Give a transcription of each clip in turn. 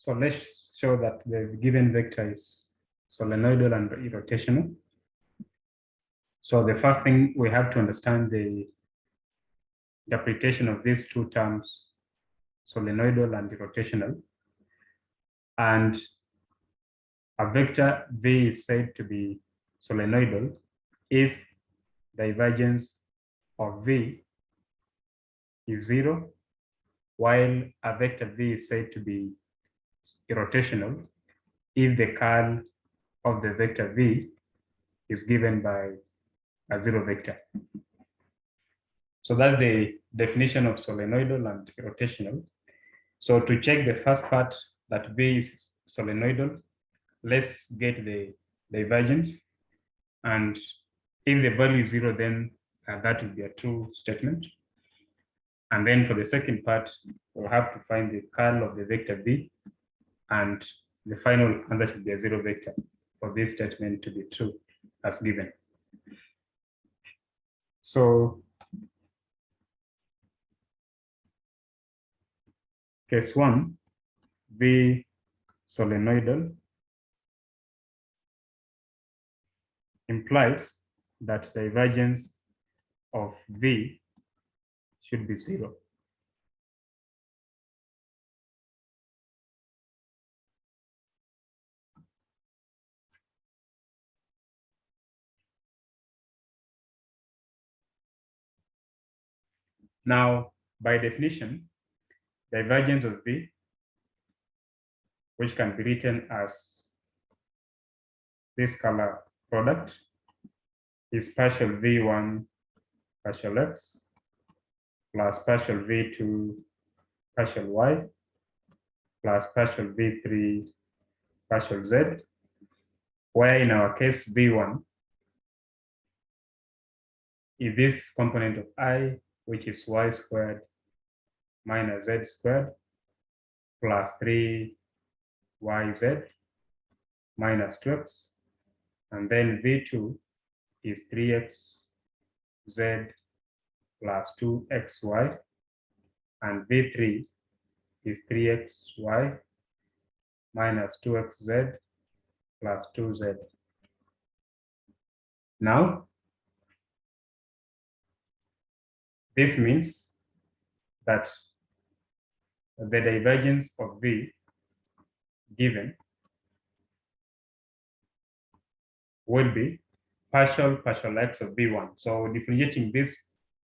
So let's show that the given vector is solenoidal and irrotational. So the first thing we have to understand the interpretation of these two terms, solenoidal and irrotational. And a vector V is said to be solenoidal if divergence of V is 0, while a vector V is said to be irrotational if the curl of the vector V is given by a 0 vector. So that's the definition of solenoidal and irrotational. So to check the first part that V is solenoidal, let's get the divergence. And if the value is 0, then that will be a true statement. And then for the second part, we'll have to find the curl of the vector V, and the final answer should be a 0 vector for this statement to be true as given. So case 1, V solenoidal implies that divergence of V should be 0. Now, by definition, divergence of V, which can be written as this scalar product, is partial V1 partial X plus partial V2 partial Y plus partial V3 partial Z, where in our case V1 is this component of I, which is Y squared minus Z squared plus 3YZ minus 2X, and then V2 is 3XZ plus 2XY, and V3 is 3XY minus 2XZ plus 2Z. Now, this means that the divergence of V given would be partial X of V1. So differentiating this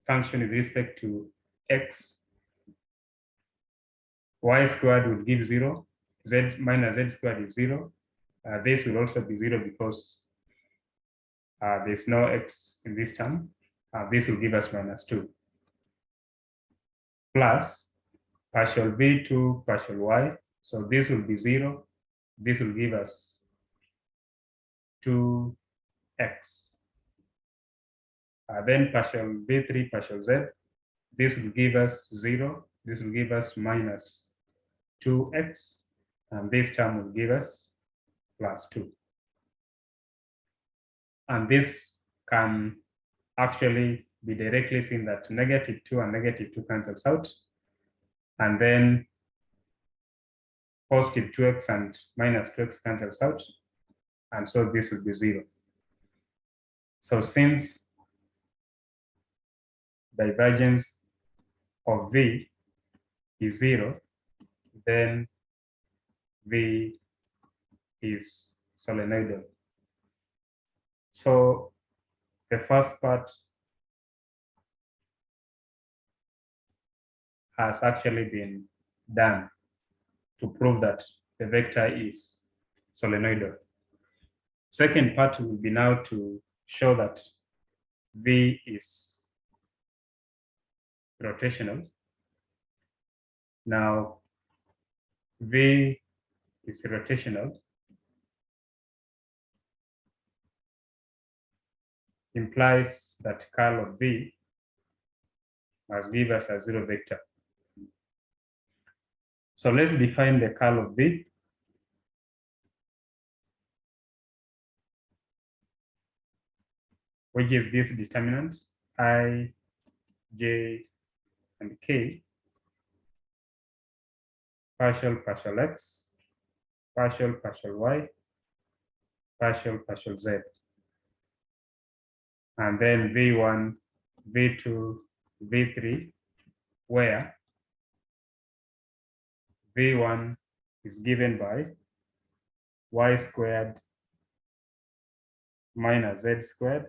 function with respect to X, Y squared will give 0, Z minus Z squared is 0. This will also be 0 because there's no X in this term. This will give us minus 2. Plus partial V2 partial Y. So this will be 0. This will give us 2X. Then partial V3 partial Z. This will give us 0. This will give us minus 2X. And this term will give us plus 2. And this can actually be directly seen that negative 2 and negative 2 cancels out. And then positive 2X and minus 2X cancels out. And so this will be 0. So since divergence of V is 0, then V is solenoidal. So the first part has actually been done to prove that the vector is solenoidal. Second part will be now to show that V is rotational. Now, V is rotational implies that curl of V must give us a 0 vector. So let's define the curl of V. Which is this determinant I, J, and K, partial X partial y, partial z. And then v1, v2, v3, where v1 is given by y squared minus z squared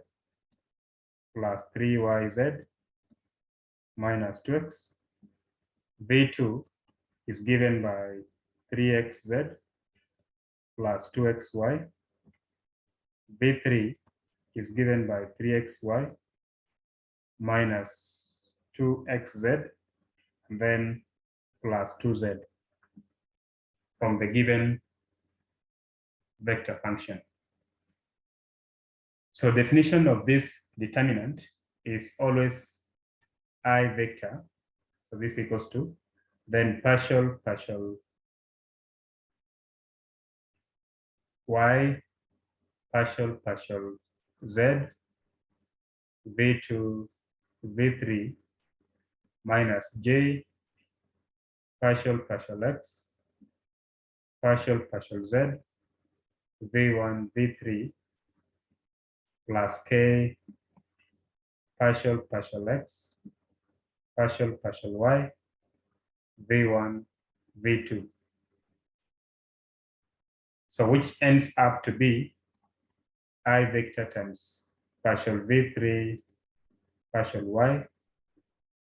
plus 3yz minus 2x. v2 is given by 3xz plus 2xy. v3 is given by 3xy minus 2xz, and then plus 2z from the given vector function. So definition of this determinant is always I vector. So this equals to then partial y, partial z, v2, v3 minus j, partial x, partial z, v1, v3 plus k, partial x, partial y, v1, v2. So which ends up to be I vector times partial v3 partial y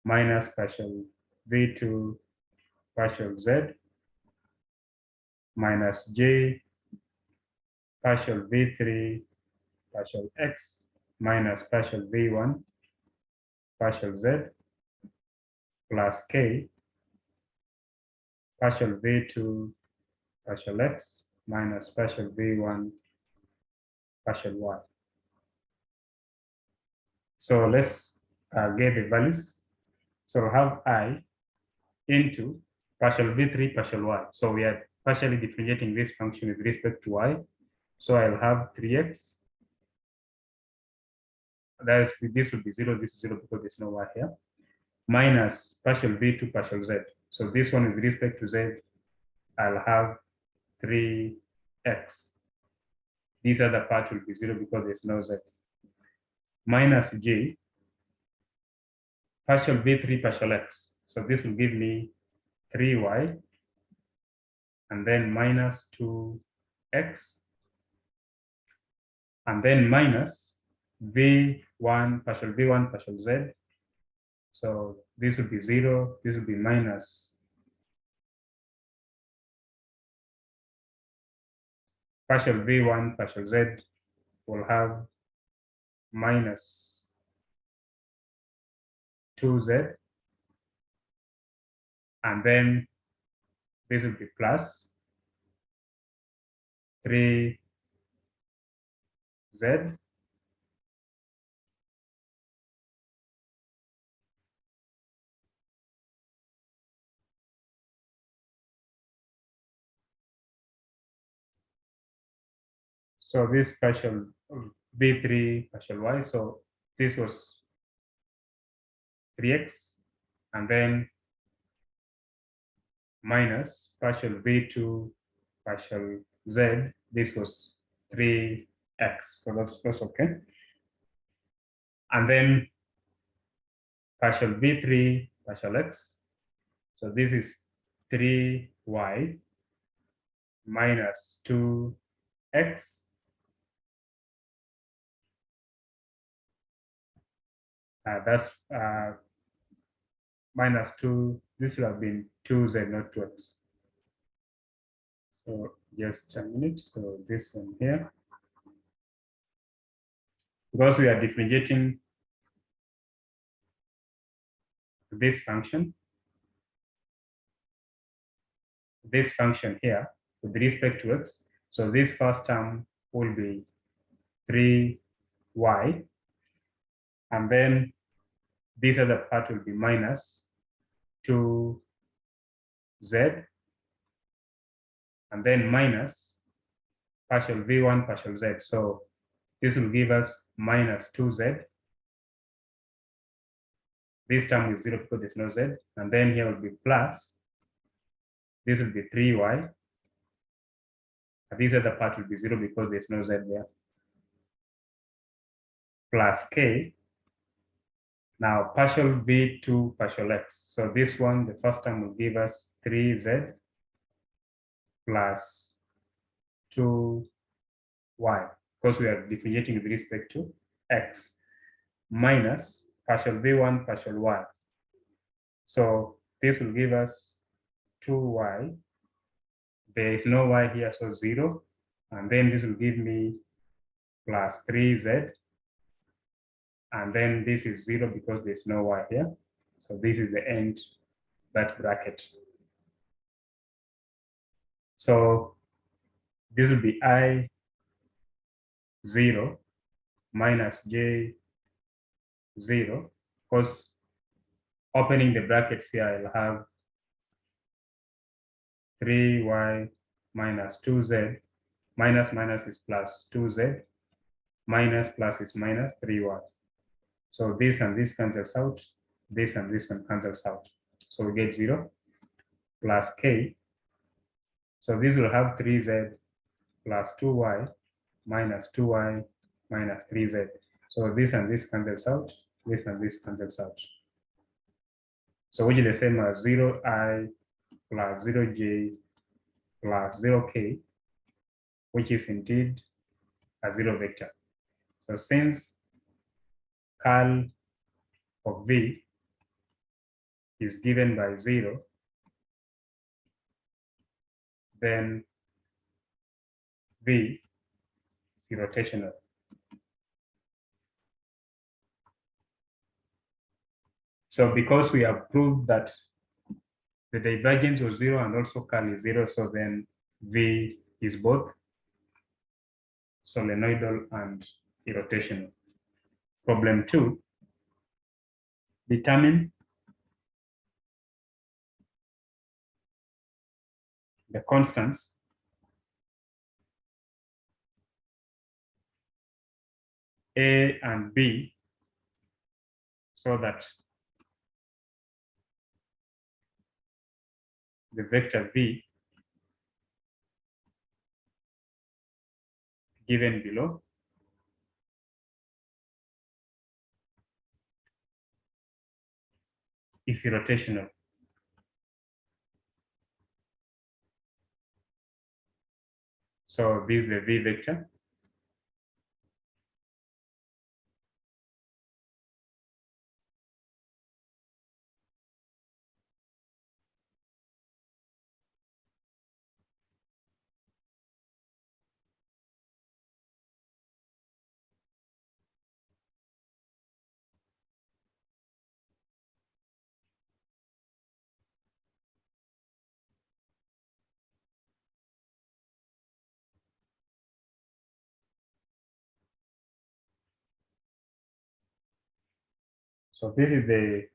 minus partial v2 partial z minus j partial v3 partial x minus partial v1 partial z plus k partial v2 partial x minus partial v1 partial y. So let's get the values. So we'll have I into partial v3 partial y. So we are partially differentiating this function with respect to y. So I'll have 3x. That is, this would be 0, this is 0 because there's no y here. Minus partial v2 partial z. So this one with respect to z, I'll have 3x. This other part will be 0 because there's no z. Minus j, partial v3 partial x. So this will give me 3y, and then minus 2x, and then minus v1 partial z. So this would be 0, this would be minus partial v1 partial z will have minus 2z, and then this will be plus 3z, so this partial v3 partial y, so this was 3x, and then minus partial v2 partial z, this was 3x, so that's okay. And then partial v3 partial x, so this is 3y minus 2x, that's minus 2, this would have been 2z, not 2x. So just a minute, so this one here, because we are differentiating this function here with respect to x, so this first term will be 3y, and then this other part will be minus 2z, and then minus partial v1 partial z. So this will give us minus 2z. This term is 0 because there's no z, and then here will be plus, this will be 3y, This other part will be 0 because there's no z there. Plus k. Now partial v to partial x. So this one, the first term will give us 3z plus 2y, because we are differentiating with respect to x, minus partial v1 partial y. So this will give us 2y. There is no y here, so 0. And then this will give me plus 3z. And then this is 0 because there's no y here. So this is the end of that bracket. So this will be I 0 minus j 0, because opening the brackets here, I'll have 3y minus 2z, minus minus is plus 2z, minus plus is minus 3y. So this and this cancels out, this and this one cancels out. So we get 0 plus k. So this will have 3z plus 2y minus 2y minus 3z. So this and this cancels out, this and this cancels out. So which is the same as 0i plus 0j plus 0k, which is indeed a 0 vector. So since curl of V is given by 0, then V is irrotational. So because we have proved that the divergence was 0 and also curl is 0, so then V is both solenoidal and irrotational. Problem 2, determine the constants A and B so that the vector V given below is irrotational. So this is the V vector. So this is the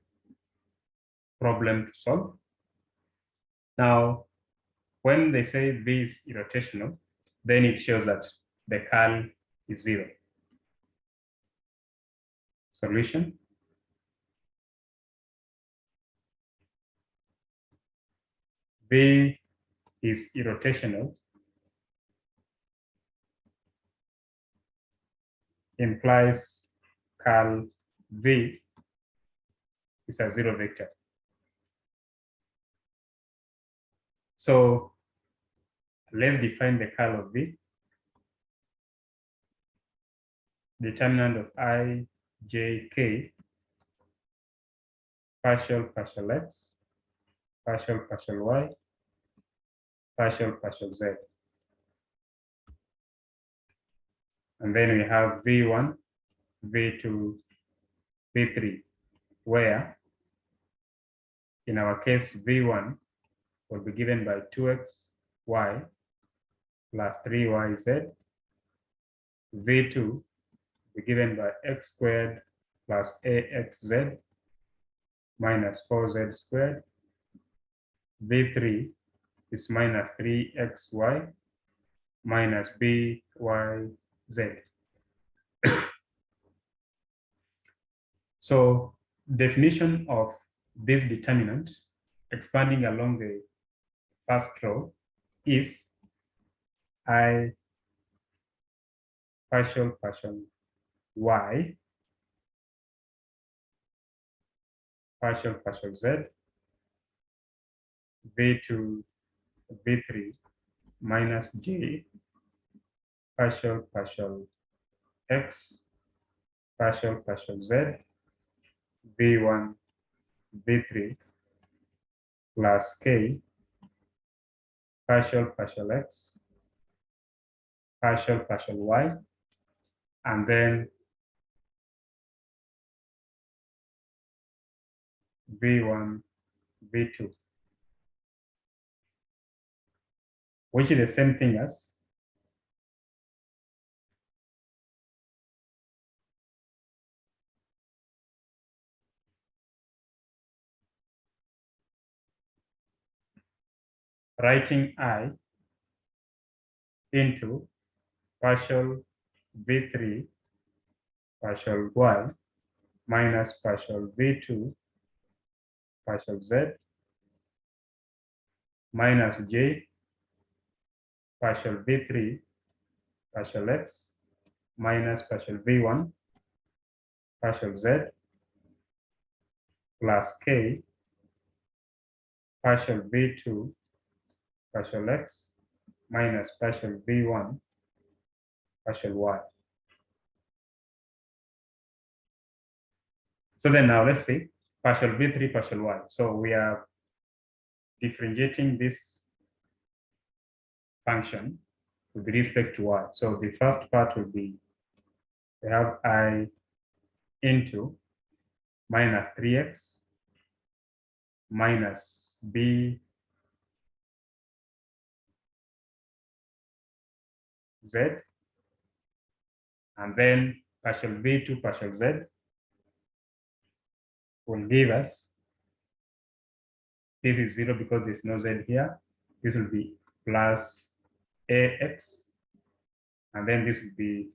problem to solve. Now, when they say V is irrotational, then it shows that the curl is 0. Solution. V is irrotational implies curl V is a 0 vector. So let's define the curl of V. Determinant of I, j, k, partial x, partial y, partial z. And then we have V1, V2, V3, where in our case V1 will be given by 2x y plus 3y z. V2 will be given by x squared plus ax z minus 4z squared. V3 is minus 3xy minus byz. So definition of this determinant expanding along the first row is I partial y partial z v2 v3 minus j partial x partial z v1 v3 plus k partial x partial y, and then v1 v2, which is the same thing as writing I into partial v3 partial y minus partial v2 partial z minus j partial v3 partial x minus partial v1 partial z plus k partial v2 partial x minus partial v1 partial y. So then now let's see partial v3 partial y. So we are differentiating this function with respect to y. So the first part will be, we have I into minus 3x minus b z, and then partial v2 partial z will give us, this is 0 because there's no z here, this will be plus ax, and then this will be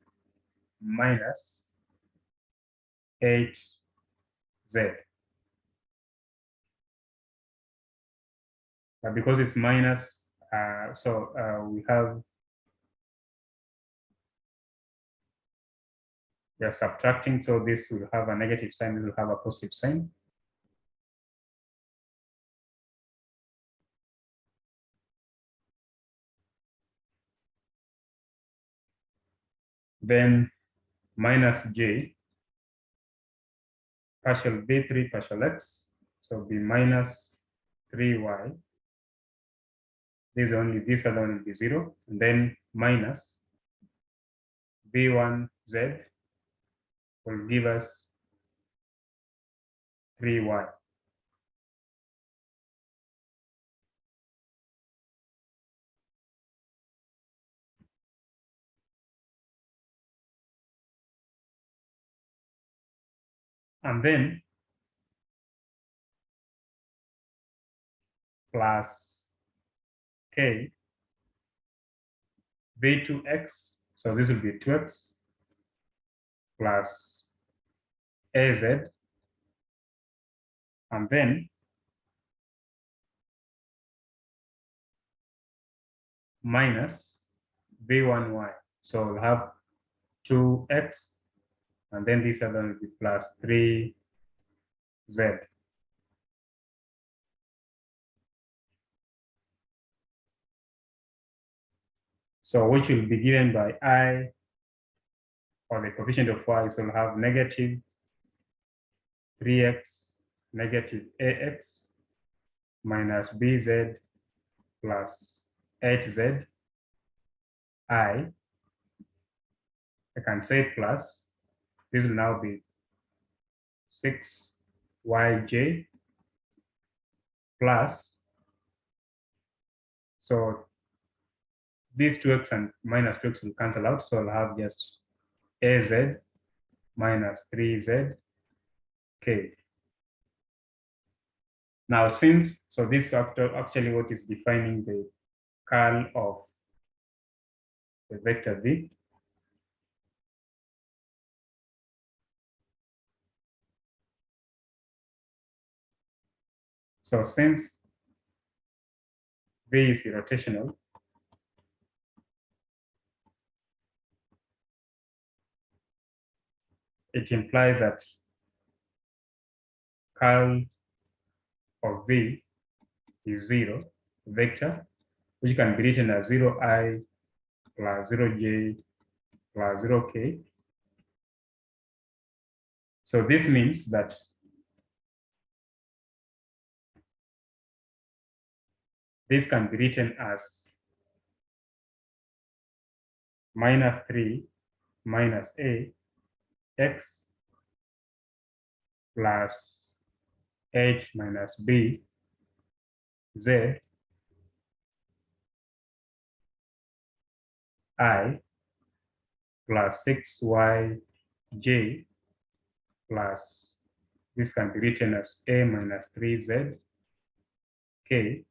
minus 8z. But because it's minus, we are subtracting, so this will have a negative sign, this will have a positive sign. Then minus j partial v3 partial x, so be minus 3y. This other one will be 0, and then minus v1 z will give us 3y. And then plus k v2x, so this will be 2x plus az, and then minus v1y. So we'll have 2x, and then this other will be plus 3z. So which will be given by I, or the coefficient of y, so we'll have negative 3x negative ax minus bz plus 8z. I can say plus, this will now be 6yj plus, so these 2x and minus 2x will cancel out, so I'll have just az minus 3z k. Now since, so this actually what is defining the curl of the vector v. So since v is irrotational, it implies that curl of V is 0 vector, which can be written as 0I plus 0J plus 0K. So this means that this can be written as -3 minus A x plus H minus B Z I plus 6y j plus, this can be written as A minus 3z k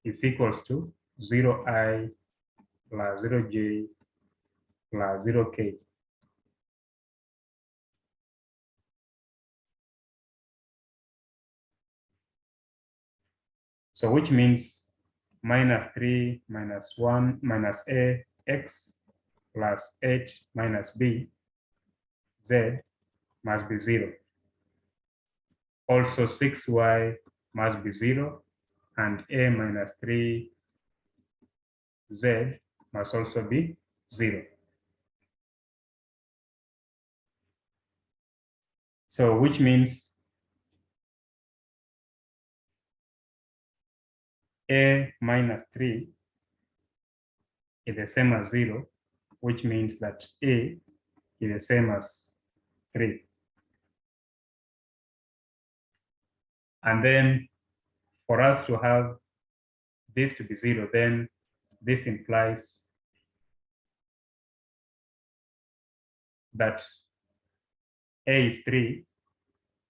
is equals to 0I plus 0j plus 0k. So which means -3 minus 1 minus A x plus H minus B Z must be 0. Also 6y must be 0, and A minus 3z must also be 0. So which means A minus 3 is the same as 0, which means that A is the same as 3. And then for us to have this to be 0, then this implies that A is 3.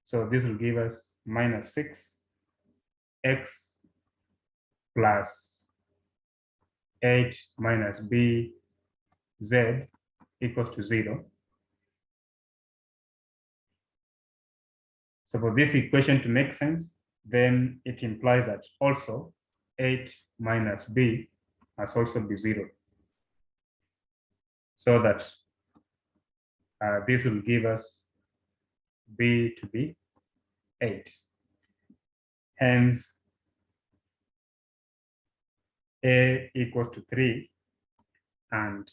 So this will give us minus 6x plus 8 minus b z equals to 0. So for this equation to make sense, then it implies that also 8 minus b must also be 0. So that this will give us b to be 8. Hence, a equals to 3 and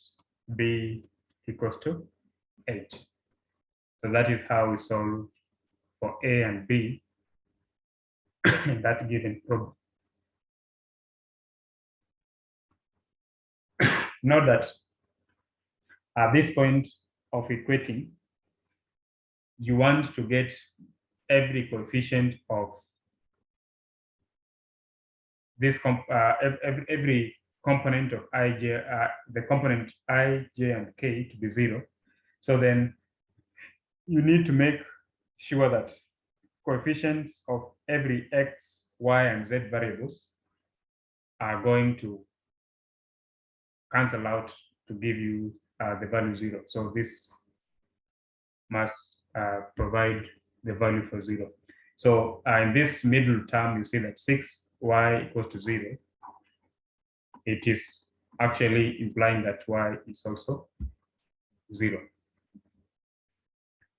b equals to 8. So that is how we solve for a and b in that given problem. Note that at this point of equating, you want to get every coefficient of this every component of ij, the component I, j, and k to be 0. So then you need to make sure that coefficients of every x, y, and z variables are going to cancel out to give you the value 0. So this must provide the value for 0. So in this middle term, you see that 6y equals to 0. It is actually implying that y is also 0.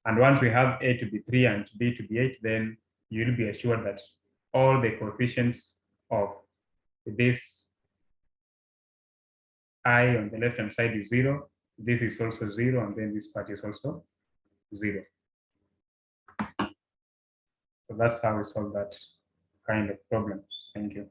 And once we have a to be 3 and b to be 8, then you'll be assured that all the coefficients of this I on the left-hand side is 0. This is also 0, and then this part is also 0. So that's how we solve that kind of problem. Thank you.